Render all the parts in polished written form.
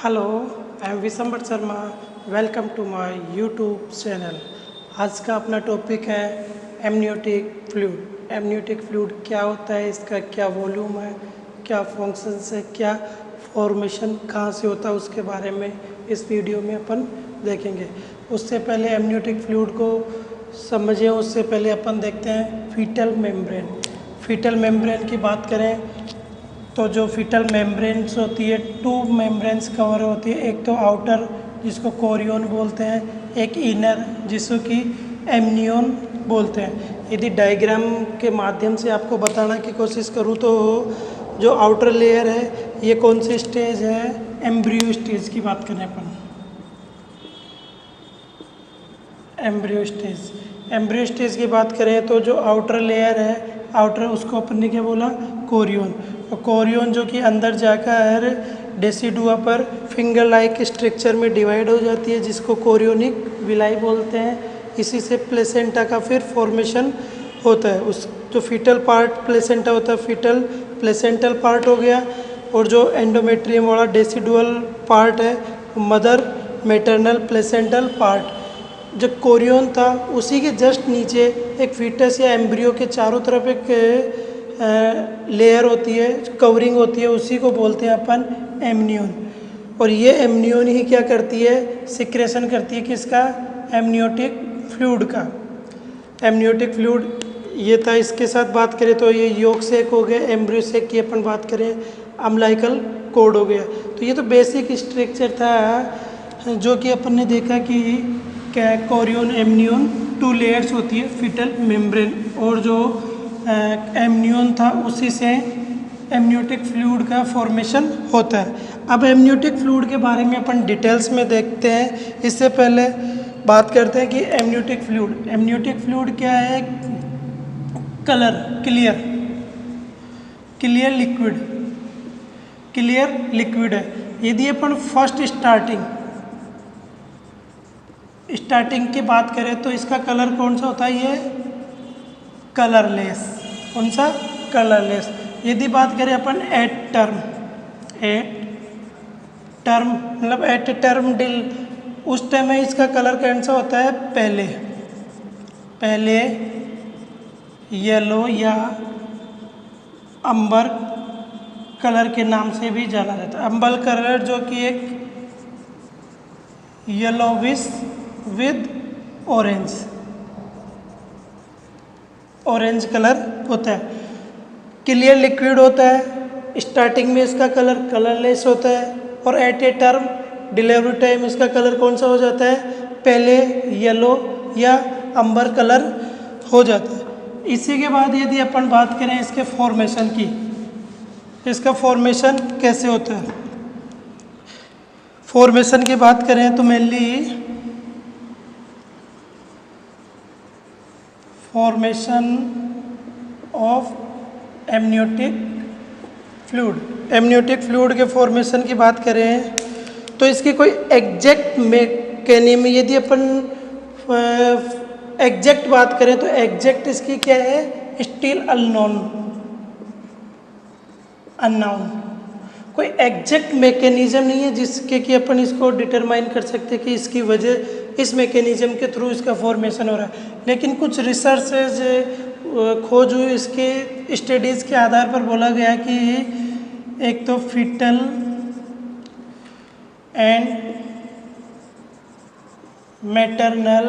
Hello, I am Vishambar Sharma. Welcome to my YouTube channel. आज का अपना टॉपिक है एमनियोटिक फ्लूइड। एमनियोटिक फ्लूइड क्या होता है, इसका क्या वॉल्यूम है, क्या फंक्शंस है, क्या फॉर्मेशन कहाँ से होता है, उसके बारे में इस वीडियो में अपन देखेंगे। उससे पहले एमनियोटिक फ्लूइड को समझें, उससे पहले अपन देखते हैं फीटल मेम्ब्रेन। फीटल मेम्ब्रेन की बात करें तो जो फीटल मेम्ब्रेन्स होती है, टू मेम्ब्रेन्स कवर होती है। एक तो आउटर जिसको कोरियन बोलते हैं, एक इनर जिसको कि एमनियन बोलते हैं। यदि डायग्राम के माध्यम से आपको बताने की कोशिश करूँ तो जो आउटर लेयर है ये कौन सी स्टेज है, एम्ब्रियो स्टेज की बात करें अपन। एम्ब्रियो स्टेज की बात करें तो जो आउटर लेयर है, आउटर उसको अपन ने क्या बोला, कोरियन। और कोरियन जो कि अंदर जाकर डेसिडुआ पर फिंगर लाइक स्ट्रक्चर में डिवाइड हो जाती है, जिसको कोरियोनिक विलाई बोलते हैं। इसी से प्लेसेंटा का फिर फॉर्मेशन होता है। उस जो फीटल पार्ट प्लेसेंटा होता है, फीटल प्लेसेंटल पार्ट हो गया। और जो एंडोमेट्रियम वाला डेसिडुअल पार्ट है, मदर मेटरनल प्लेसेंटल पार्ट। जो कोरियन था उसी के जस्ट नीचे एक फीटस या एम्ब्रियो के चारों तरफ एक लेयर होती है, कवरिंग होती है, उसी को बोलते हैं अपन एमनियन। और ये एमनियन ही क्या करती है, सिक्रेशन करती है किसका, एमनियोटिक फ्लूइड का। एमनियोटिक फ्लूइड ये था। इसके साथ बात करें तो ये योग सेक हो गया, एम्ब्रियो सेक की अपन बात करें, अम्लाइकल कोड हो गया। तो ये तो बेसिक स्ट्रक्चर था जो कि अपन ने देखा कि क्या कोरियन एमनियन टू लेयर्स होती है फीटल मेम्ब्रेन। और जो एमनियन था उसी से एमनियोटिक फ्लूइड का फॉर्मेशन होता है। अब एमनियोटिक फ्लूइड के बारे में अपन डिटेल्स में देखते हैं। इससे पहले बात करते हैं कि एमनियोटिक फ्लूइड क्या है। कलर क्लियर लिक्विड है। यदि अपन फर्स्ट स्टार्टिंग की बात करें तो इसका कलर कौन सा होता है, ये कलरलेस। कौन सा, कलरलेस। यदि बात करें अपन एट टर्म मतलब एट टर्म डिल, उस टाइम में इसका कलर कौन सा होता है, पहले येलो या अंबर कलर के नाम से भी जाना जाता है। अंबर कलर जो कि एक येलोविश विद ऑरेंज कलर होता है। क्लियर लिक्विड होता है। स्टार्टिंग में इसका कलर कलरलेस होता है और at a term delivery time इसका कलर कौन सा हो जाता है, पहले येलो या अंबर कलर हो जाता है। इसी के बाद यदि अपन बात करें इसके फॉर्मेशन की, इसका फॉर्मेशन कैसे होता है। फॉर्मेशन की बात करें तो mainly formation of amniotic fluid के फॉर्मेशन की बात करें तो इसकी कोई एग्जैक्ट मैकेनिज्म, यदि अपन एग्जैक्ट बात करें तो एग्जैक्ट इसकी क्या है, स्टिल अननोन। कोई एग्जैक्ट मैकेनिज्म नहीं है जिसके कि अपन इसको डिटरमाइन कर सकते कि इसकी वजह, इस मैकेनिज्म के थ्रू इसका फॉर्मेशन हो रहा है। लेकिन कुछ रिसर्चेज खोज हुई, इसके स्टडीज़ के आधार पर बोला गया कि एक तो फीटल एंड मैटरनल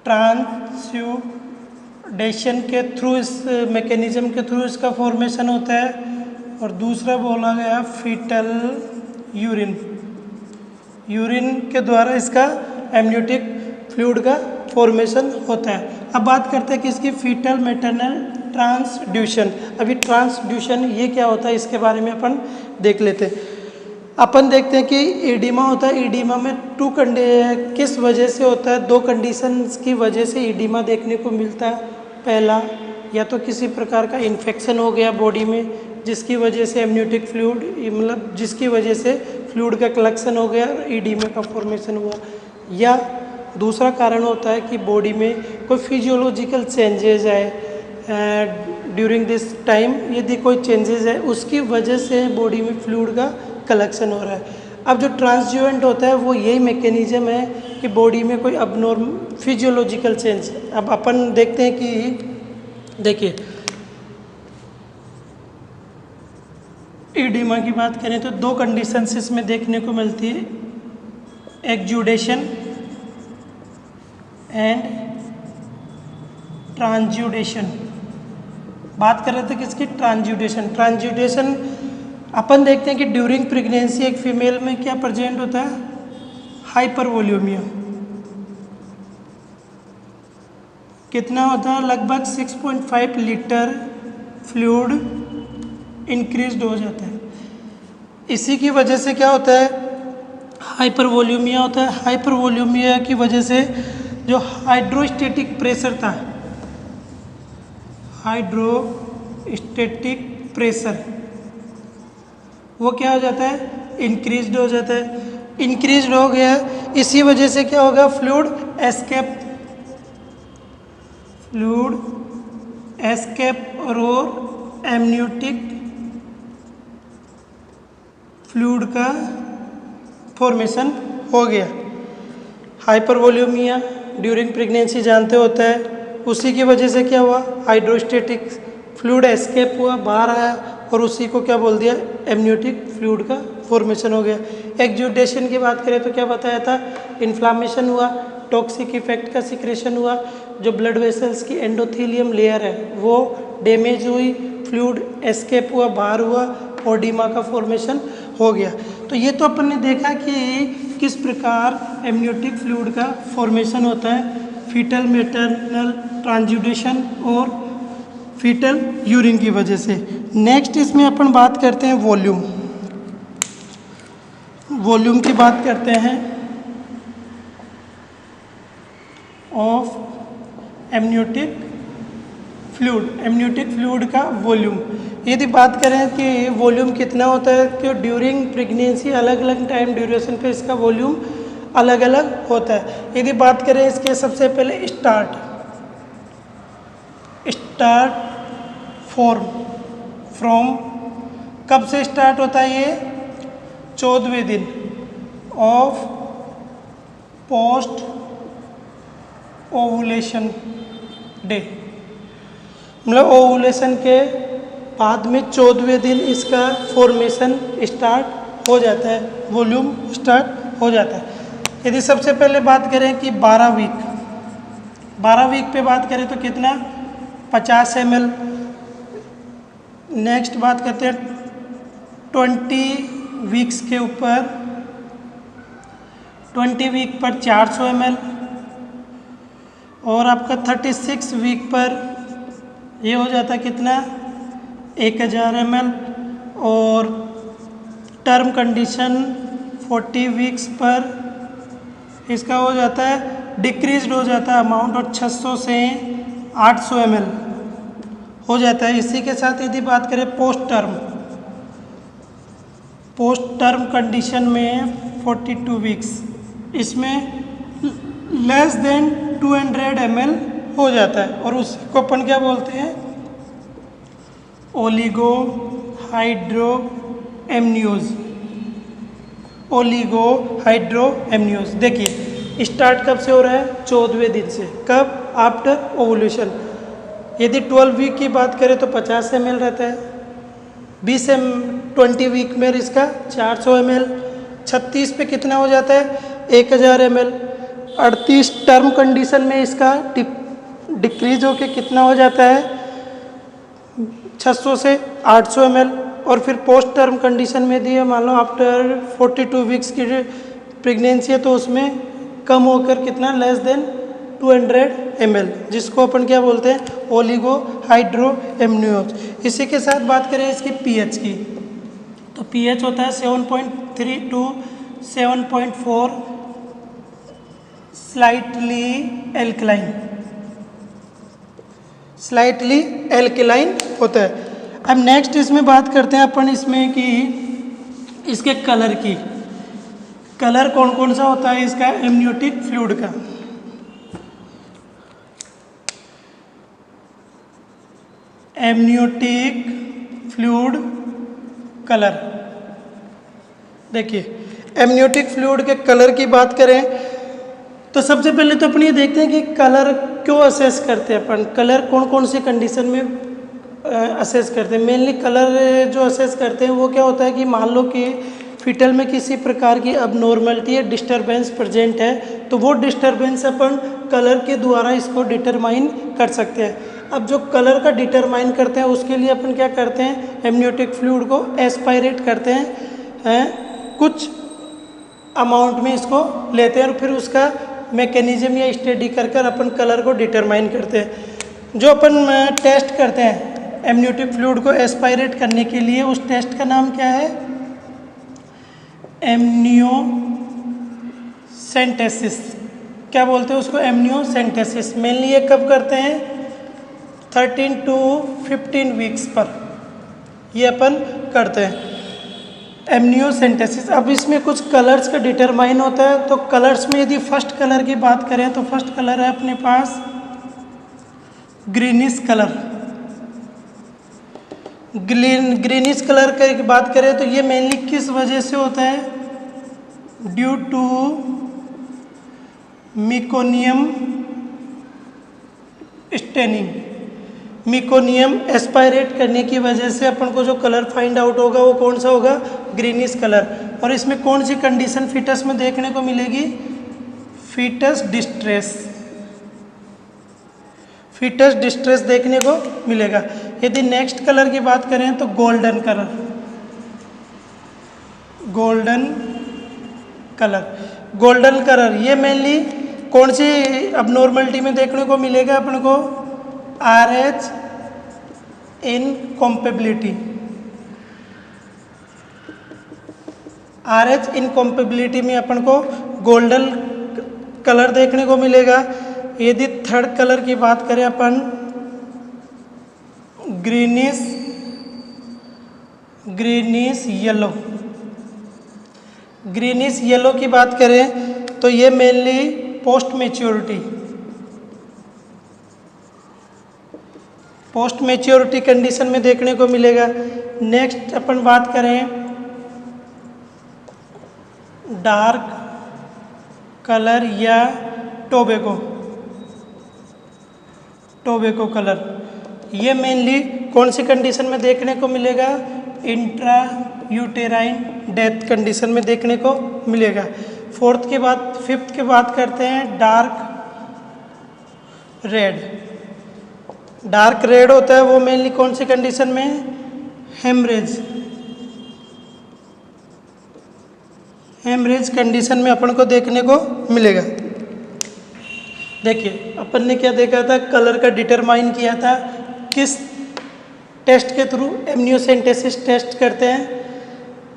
ट्रांसुडेशन के थ्रू, इस मैकेनिज्म के थ्रू इसका फॉर्मेशन होता है। और दूसरा बोला गया फीटल यूरिन के द्वारा इसका एमनियोटिक फ्लूइड का फॉर्मेशन होता है। अब बात करते हैं कि इसकी फीटल मैटरनल ट्रांसड्यूशन। अभी ट्रांसड्यूशन ये क्या होता है, इसके बारे में अपन देख लेते हैं। अपन देखते हैं कि ईडिमा होता है। ईडिमा में किस वजह से होता है, दो कंडीशंस की वजह से ईडिमा देखने को मिलता है। पहला, या तो किसी प्रकार का इन्फेक्शन हो गया बॉडी में जिसकी वजह से एमनियोटिक फ्लूइड, मतलब जिसकी वजह से फ्लूइड का कलेक्शन हो गया और ईडिमा का फॉर्मेशन हुआ। या दूसरा कारण होता है कि बॉडी में कोई फिजियोलॉजिकल चेंजेस है ड्यूरिंग दिस टाइम, यदि कोई चेंजेस है उसकी वजह से बॉडी में फ्लूइड का कलेक्शन हो रहा है। अब जो ट्रांसड्यूरेंट होता है वो यही मैकेनिज्म है कि बॉडी में कोई अबनॉर्म फिजियोलॉजिकल चेंज। अब अपन देखते हैं कि देखिए एडिमा की बात करें तो दो कंडीशंस इसमें देखने को मिलती है, एक्जुडेशन एंड ट्रांसजुडेशन। बात कर रहे थे किसकी? ट्रांसजुडेशन। ट्रांसजुडेशन अपन देखते हैं कि ड्यूरिंग प्रेगनेंसी एक फीमेल में क्या प्रेजेंट होता है? हाइपरवोल्यूमिया। कितना होता है? लगभग 6.5 लीटर फ्लूइड इंक्रीज हो जाता है। इसी की वजह से क्या होता है? हाइपरवोल्यूमिया होता है। हाइपरवोल्यूमिया की वजह से जो हाइड्रोस्टेटिक प्रेशर था, हाइड्रोस्टेटिक प्रेशर वो क्या हो जाता है? इंक्रीज हो जाता है। इंक्रीज हो गया, इसी वजह से क्या होगा? फ्लूइड एस्केप और एमनियोटिक फ्लूइड का फॉर्मेशन हो गया। हाइपरवोल्यूमिया ड्यूरिंग प्रेगनेंसी जानते होता है, उसी की वजह से क्या हुआ? हाइड्रोस्टेटिक फ्लूइड एस्केप हुआ, बाहर आया और उसी को क्या बोल दिया? एमनियोटिक फ्लूइड का फॉर्मेशन हो गया। एक्जुडेशन की बात करें तो क्या बताया था? इन्फ्लामेशन हुआ, टॉक्सिक इफेक्ट का सिक्रेशन हुआ, जो ब्लड वेसल्स की एंडोथेलियम लेयर है वो डैमेज हुई, फ्लूइड एस्केप हुआ, बाहर हुआ, ओडिमा का फॉर्मेशन हो गया। तो ये तो अपन ने देखा कि किस प्रकार एमनियोटिक फ्लूइड का फॉर्मेशन होता है, फीटल मैटरनल ट्रांसजुडेशन और फीटल यूरिन की वजह से। नेक्स्ट इसमें अपन बात करते हैं वॉल्यूम। वॉल्यूम की बात करते हैं of amniotic fluid. Amniotic fluid का वॉल्यूम यदि बात करें कि वॉल्यूम कितना होता है, कि ड्यूरिंग प्रेगनेंसी अलग अलग टाइम ड्यूरेशन पे इसका वॉल्यूम अलग अलग होता है। यदि बात करें इसके सबसे पहले स्टार्ट फॉर्म फ्रॉम, कब से स्टार्ट होता है ये? 14वें दिन ऑफ पोस्ट ओवुलेशन डे, मतलब ओवुलेशन के बाद में 14वें दिन इसका फॉर्मेशन स्टार्ट हो जाता है, वॉल्यूम स्टार्ट हो जाता है। यदि सबसे पहले बात करें कि 12 वीक पे बात करें तो कितना? 50 ml। नेक्स्ट बात करते हैं 20 वीक्स के ऊपर, 20 वीक पर 400 ml, और आपका 36 वीक पर ये हो जाता है कितना? 1000 ml। और टर्म कंडीशन 40 वीक्स पर इसका हो जाता है, डिक्रीज हो जाता है अमाउंट, और 600 से 800 ml हो जाता है। इसी के साथ यदि बात करें पोस्ट टर्म कंडीशन में 42 वीक्स, इसमें लेस देन 200 ml हो जाता है, और उसको अपन क्या बोलते हैं? Oligohydramnios. देखिए स्टार्ट कब से हो रहा है? 14वें दिन से। कब? After ovulation. यदि 12 वीक की बात करें तो 50 ml रहता है, 20 वीक में इसका 400 ml, 36 पे कितना हो जाता है? 1000 ml, 38 टर्म कंडीशन में इसका डिक्रीज होके कितना हो जाता है? 600 से 800 ml। और फिर पोस्ट टर्म कंडीशन में दिए, मान लो आफ्टर 42 वीक्स की प्रेगनेंसी है तो उसमें कम होकर कितना? लेस देन 200 ml, जिसको अपन क्या बोलते हैं? Oligohydramnios. इसी के साथ बात करें इसकी पीएच की, तो पीएच होता है 7.3 टू 7.4, स्लाइटली एल्कलाइन होता है। अब नेक्स्ट इसमें बात करते हैं अपन इसमें कि इसके कलर की। कलर कौन कौन सा होता है इसका एमनियोटिक फ्लूइड का? एमनियोटिक फ्लूइड कलर देखिए एमनियोटिक फ्लूइड के कलर की बात करें तो सबसे पहले तो अपन ये देखते हैं कि कलर क्यों असेस करते हैं अपन, कलर कौन कौन सी कंडीशन में असेस करते हैं। मेनली कलर जो असेस करते हैं वो क्या होता है कि मान लो कि फीटल में किसी प्रकार की अबनॉर्मलिटी या डिस्टरबेंस प्रेजेंट है तो वो डिस्टरबेंस अपन कलर के द्वारा इसको डिटरमाइन कर सकते हैं। अब जो कलर का डिटरमाइन करते हैं उसके लिए अपन क्या करते हैं, एमनियोटिक फ्लूइड को एस्पायरेट करते हैं, कुछ अमाउंट में इसको लेते हैं और फिर उसका मैकेनिज्म या स्टडी कर कर अपन कलर को डिटरमाइन करते हैं। जो अपन टेस्ट करते हैं एमनियोटिक फ्लूइड को एस्पायरेट करने के लिए, उस टेस्ट का नाम क्या है, एमनियोसेंटेसिस। क्या बोलते हैं उसको, एमनियोसेंटेसिस। मेनली ये कब करते हैं, 13 to 15 वीक्स पर ये अपन करते हैं एमनियोसेंटेसिस। अब इसमें कुछ कलर्स का डिटरमाइन होता है, तो कलर्स में यदि फर्स्ट कलर की बात करें तो फर्स्ट कलर है अपने पास ग्रीनिश कलर। ग्रीनिश कलर की बात करें तो ये मेनली किस वजह से होता है, due to meconium staining. Meconium aspirate करने की वजह से अपन को जो कलर फाइंड आउट होगा वो कौन सा होगा, ग्रीनिश कलर। और इसमें कौन सी कंडीशन फीटस में देखने को मिलेगी, फीटस डिस्ट्रेस। फीटस डिस्ट्रेस देखने को मिलेगा। यदि नेक्स्ट कलर की बात करें तो golden colour. Golden colour, golden colour ये मेनली कौन सी अबनॉर्मलिटी में देखने को मिलेगा अपन को, RH इनकॉम्पेबिलिटी। RH इनकॉम्पेबिलिटी में अपन को गोल्डन कलर देखने को मिलेगा। यदि थर्ड कलर की बात करें अपन, ग्रीनिश येलो। ग्रीनिश येलो की बात करें तो ये मेनली पोस्ट मैच्योरिटी कंडीशन में देखने को मिलेगा। नेक्स्ट अपन बात करें डार्क कलर या टोबैको कलर, ये मेनली कौन सी कंडीशन में देखने को मिलेगा, इंट्रा यूटेराइन डेथ कंडीशन में देखने को मिलेगा। फिफ्थ के बात करते हैं डार्क रेड। डार्क रेड होता है वो मेनली कौन सी कंडीशन में, हेमरेज कंडीशन में अपन को देखने को मिलेगा। देखिए अपन ने क्या देखा था, कलर का डिटरमाइन किया था किस टेस्ट के थ्रू, एमनियोसेंटेसिस टेस्ट करते हैं।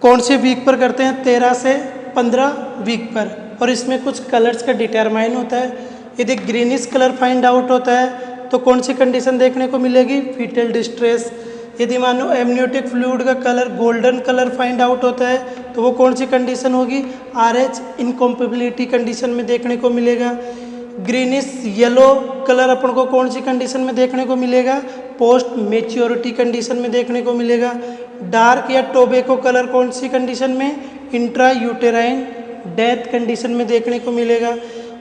कौन से वीक पर करते हैं, 13 से 15 वीक पर। और इसमें कुछ कलर्स का डिटरमाइन होता है। यदि ग्रीनिश कलर फाइंड आउट होता है तो कौन सी कंडीशन देखने को मिलेगी, फीटल डिस्ट्रेस। यदि मानो एमनियोटिक फ्लूइड का colour golden colour find out होता है तो वो कौन सी कंडीशन होगी, RH इनकॉम्पेबिलिटी कंडीशन में देखने को मिलेगा। ग्रीनिश येलो कलर अपन को कौन सी कंडीशन में देखने को मिलेगा, पोस्ट मैच्योरिटी कंडीशन में देखने को मिलेगा। डार्क या टोबैको कलर कौन सी कंडीशन में, इंट्रा यूटेराइन डेथ कंडीशन में देखने को मिलेगा।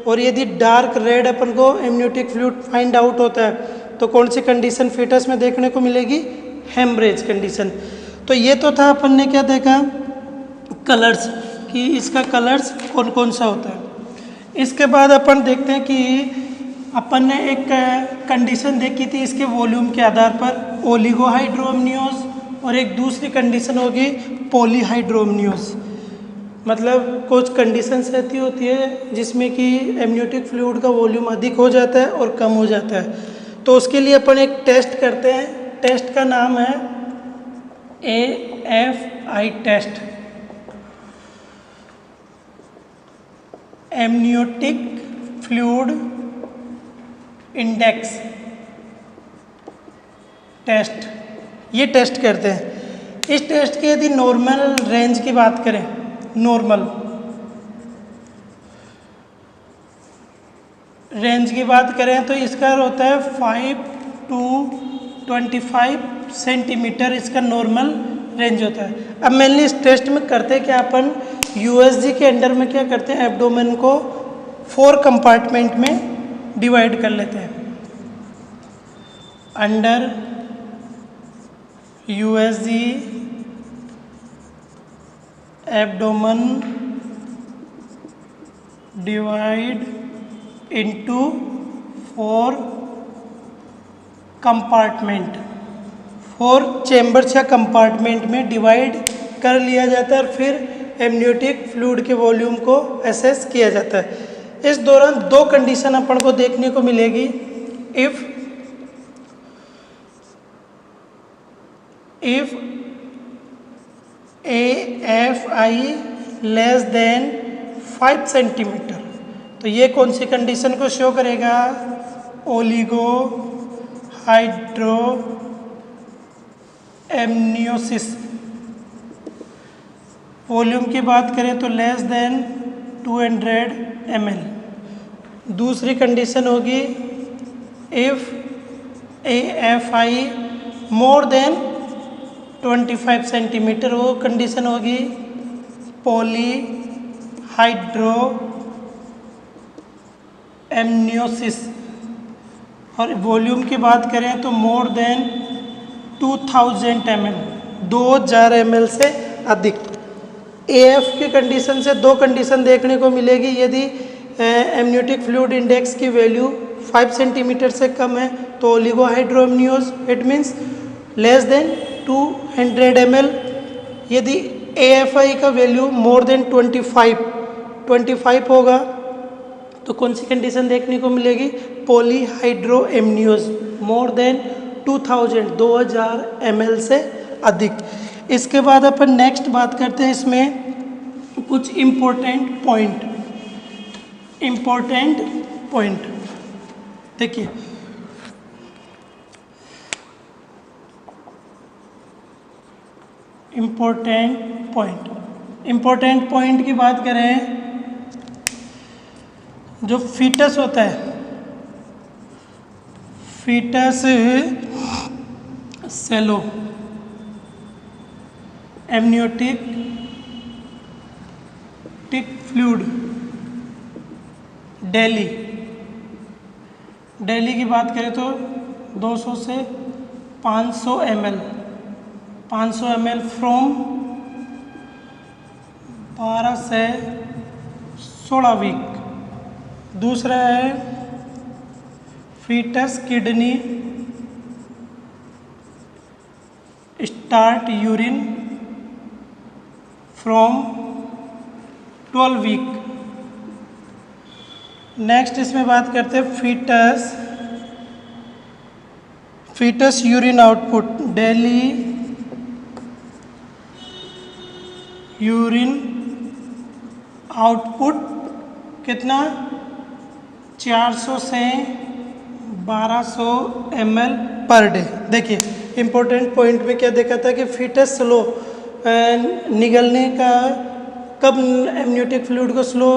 और यदि डार्क रेड अपन को एमनियोटिक फ्लूइड फाइंड आउट होता है तो कौन सी कंडीशन फीटस में देखने को मिलेगी, हेमरेज कंडीशन। तो ये तो था अपन ने क्या देखा, कलर्स, कि इसका कलर्स कौन कौन सा होता है। इसके बाद अपन देखते हैं कि अपन ने एक कंडीशन देखी थी इसके वॉल्यूम के आधार पर, ओलिगोहाइड्रोमनियोज, और एक दूसरी कंडीशन होगी पॉलीहाइड्रोमनियोज। मतलब कुछ कंडीशंस ऐसी होती है जिसमें कि एमनियोटिक फ्लूइड का वॉल्यूम अधिक हो जाता है और कम हो जाता है। तो उसके लिए अपन एक टेस्ट करते हैं, टेस्ट का नाम है AFI test, amniotic fluid index test. ये टेस्ट करते हैं। इस टेस्ट के यदि नॉर्मल रेंज की बात करें, नॉर्मल रेंज की बात करें तो इसका होता है 5 to 25 सेंटीमीटर, इसका नॉर्मल रेंज होता है। अब मेनली इस टेस्ट में करते क्या अपन, यूएसजी के अंडर में क्या करते हैं, एब्डोमेन को 4 कंपार्टमेंट में डिवाइड कर लेते हैं। Under USG abdomen divide into 4 compartment, 4 chambers या कंपार्टमेंट में डिवाइड कर लिया जाता है और फिर एमनियोटिक फ्लूइड के वॉल्यूम को असेस किया जाता है। इस दौरान 2 कंडीशन अपन को देखने को मिलेगी। If AFI less than 5 centimetre, तो ये कौन सी कंडीशन को शो करेगा, ओलिगो हाइड्रो एमनियोसिस। वॉल्यूम की बात करें तो लेस देन 200 ml। दूसरी कंडीशन होगी if AFI more than 25 centimetre, वो कंडीशन होगी पॉली हाइड्रो एमनियोसिस। और वॉल्यूम की बात करें तो मोर देन 2000 ml, 2000 ml से अधिक। AF की कंडीशन से 2 कंडीशन देखने को मिलेगी। यदि एमनियोटिक फ्लूइड इंडेक्स की वैल्यू 5 सेंटीमीटर से कम है तो oligohydramnios, it means less than 200 ml। यदि AFI का वैल्यू मोर देन 25 होगा तो कौन सी कंडीशन देखने को मिलेगी, पॉलीहाइड्रोएमनियोज, मोर देन 2000 ml से अधिक। इसके बाद अपन नेक्स्ट बात करते हैं इसमें कुछ इम्पोर्टेंट पॉइंट देखिए। इम्पोर्टेंट पॉइंट की बात करें, जो फीटस होता है, फीटस सेलो एमनियोटिक फ्लूइड डेली की बात करें तो 200 से 500 ml फ्रॉम 12 से 16 वीक। दूसरा है fetus kidney start urine from 12 week. Next इसमें बात करते हैं fetus urine output, daily urine output कितना, 400 से 1200 ml पर डे। देखिए इम्पोर्टेंट पॉइंट में क्या देखा था कि फीटस स्लो निगलने का कब एमनियोटिक फ्लूइड को स्लो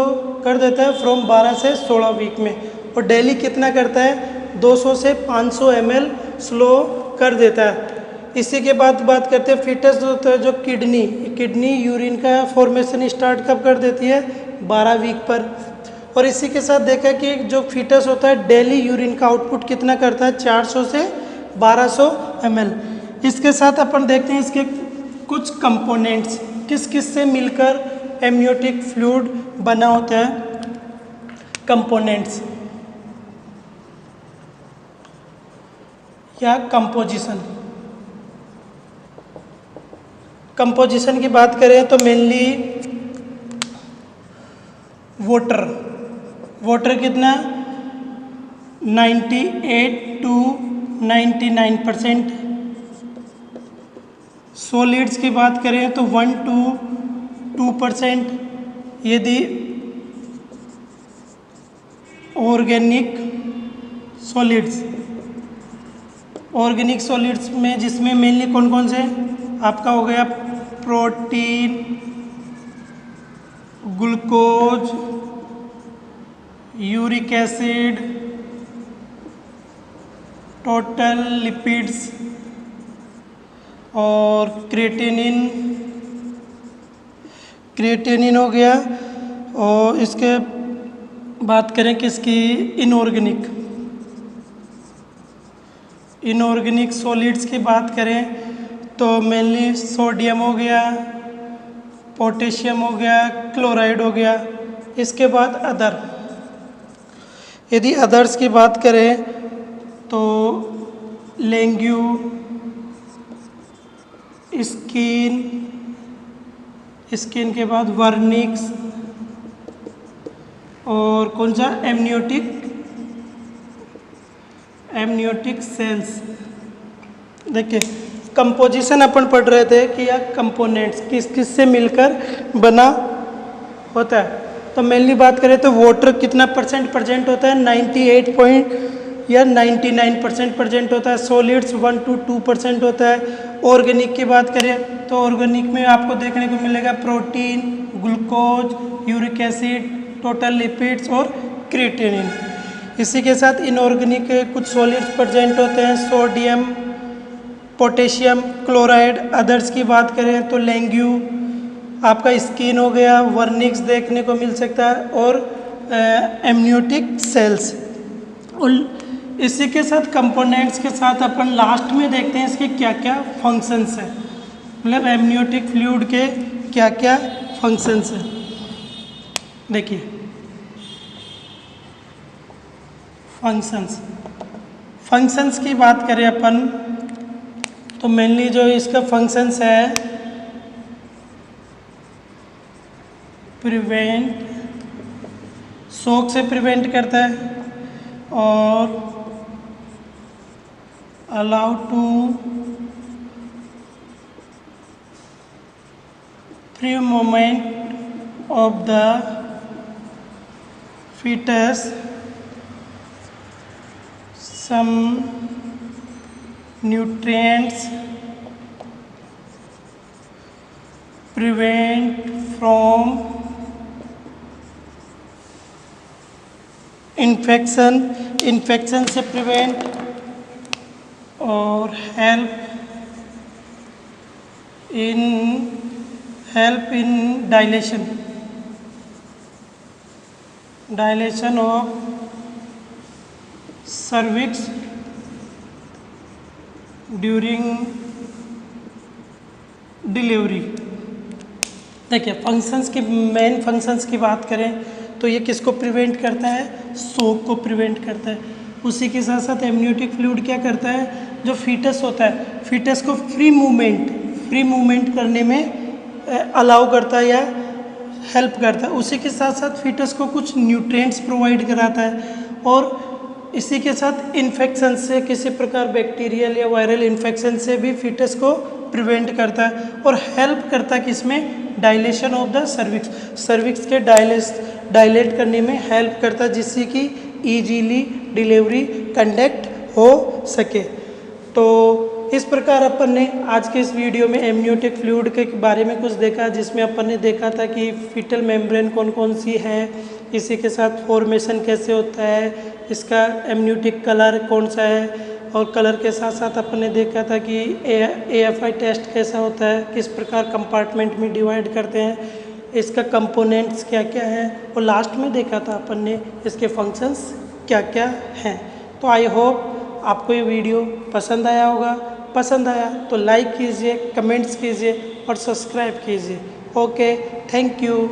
कर देता है, फ्रॉम 12 से 16 वीक में, और डेली कितना करता है, 200 से 500 ml स्लो कर देता है। इसी के बाद बात करते हैं फीटस होता है जो किडनी यूरिन का फॉर्मेशन स्टार्ट कब कर देती है, 12 वीक पर। और इसी के साथ देखा कि जो फीटस होता है डेली यूरिन का आउटपुट कितना करता है, 400 से 1200 ml। इसके साथ अपन देखते हैं इसके कुछ कंपोनेंट्स, किस से मिलकर एमनियोटिक फ्लूइड बना होता है। कंपोनेंट्स या कंपोजिशन की बात करें तो मेनली वाटर कितना, 98 to 99%। सॉलिड्स की बात करें तो 1 to 2%। यदि ऑर्गेनिक सॉलिड्स में जिसमें मेनली कौन से आपका हो गया, protein, glucose, uric acid, total lipids, और क्रिएटिनिन हो गया। और इसके बात करें किसकी, इनऑर्गेनिक सॉलिड्स की बात करें तो मेनली सोडियम हो गया, पोटेशियम हो गया, क्लोराइड हो गया। इसके बाद अदर, यदि अदर्स की बात करें तो लेंग्यू, स्किन के बाद वर्निक्स और कौन सा, एमनियोटिक सेल्स। देखिए कंपोजिशन अपन पढ़ रहे थे कि या कंपोनेंट्स किस किस से मिलकर बना होता है। तो मेनली बात करें तो वाटर कितना परसेंट प्रेजेंट होता है, 99% प्रेजेंट होता है। सॉलिड्स 1 to 2% होता है। ऑर्गेनिक की बात करें तो ऑर्गेनिक में आपको देखने को मिलेगा protein, glucose, uric acid, total lipids और क्रिएटिनिन। इसी के साथ इनऑर्गेनिक कुछ सॉलिड्स प्रेजेंट होते हैं, सोडियम, पोटेशियम, क्लोराइड। अदर्स की बात करें तो लेंग्यू, आपका स्किन हो गया, वर्निक्स देखने को मिल सकता है और एमनियोटिक सेल्स। और इसी के साथ कंपोनेंट्स के साथ अपन लास्ट में देखते हैं इसके क्या क्या फंक्शंस हैं, मतलब एमनियोटिक फ्लूइड के क्या क्या फंक्शंस हैं। देखिए फंक्शंस की बात करें अपन तो मेनली जो इसका फंक्शंस है, प्रिवेंट, शॉक से प्रिवेंट करता है और allow to free movement of the fetus, some nutrients, prevent from infection से प्रिवेंट और help in dilation of cervix during delivery. देखिए मेन फंक्शंस की बात करें तो ये किसको प्रिवेंट करता है, शॉक को प्रिवेंट करता है। उसी के साथ साथ एमनियोटिक फ्लूइड क्या करता है, जो फीटस होता है, फीटस को फ्री मूवमेंट करने में अलाउ करता है या हेल्प करता है। उसी के साथ साथ फीटस को कुछ न्यूट्रिएंट्स प्रोवाइड कराता है और इसी के साथ इन्फेक्शन से, किसी प्रकार बैक्टीरियल या वायरल इन्फेक्शन से भी फीटस को प्रिवेंट करता है और हेल्प करता है किसमें, डायलेशन ऑफ द सर्विक्स के डायलेट करने में हेल्प करता है, जिससे कि ईजीली डिलीवरी कंडक्ट हो सके। तो इस प्रकार अपन ने आज के इस वीडियो में एमनियोटिक फ्लूइड के बारे में कुछ देखा, जिसमें अपन ने देखा था कि फीटल मेम्ब्रेन कौन कौन सी है, इसी के साथ फॉर्मेशन कैसे होता है, इसका एमनियोटिक कलर कौन सा है और कलर के साथ साथ अपन ने देखा था कि AFI टेस्ट कैसा होता है, किस प्रकार कंपार्टमेंट में डिवाइड करते हैं, इसका कंपोनेंट्स क्या क्या हैं और लास्ट में देखा था अपन ने इसके फंक्शंस क्या क्या हैं। तो आई होप आपको ये वीडियो पसंद आया होगा। पसंद आया तो लाइक कीजिए, कमेंट्स कीजिए और सब्सक्राइब कीजिए। Okay, thank you.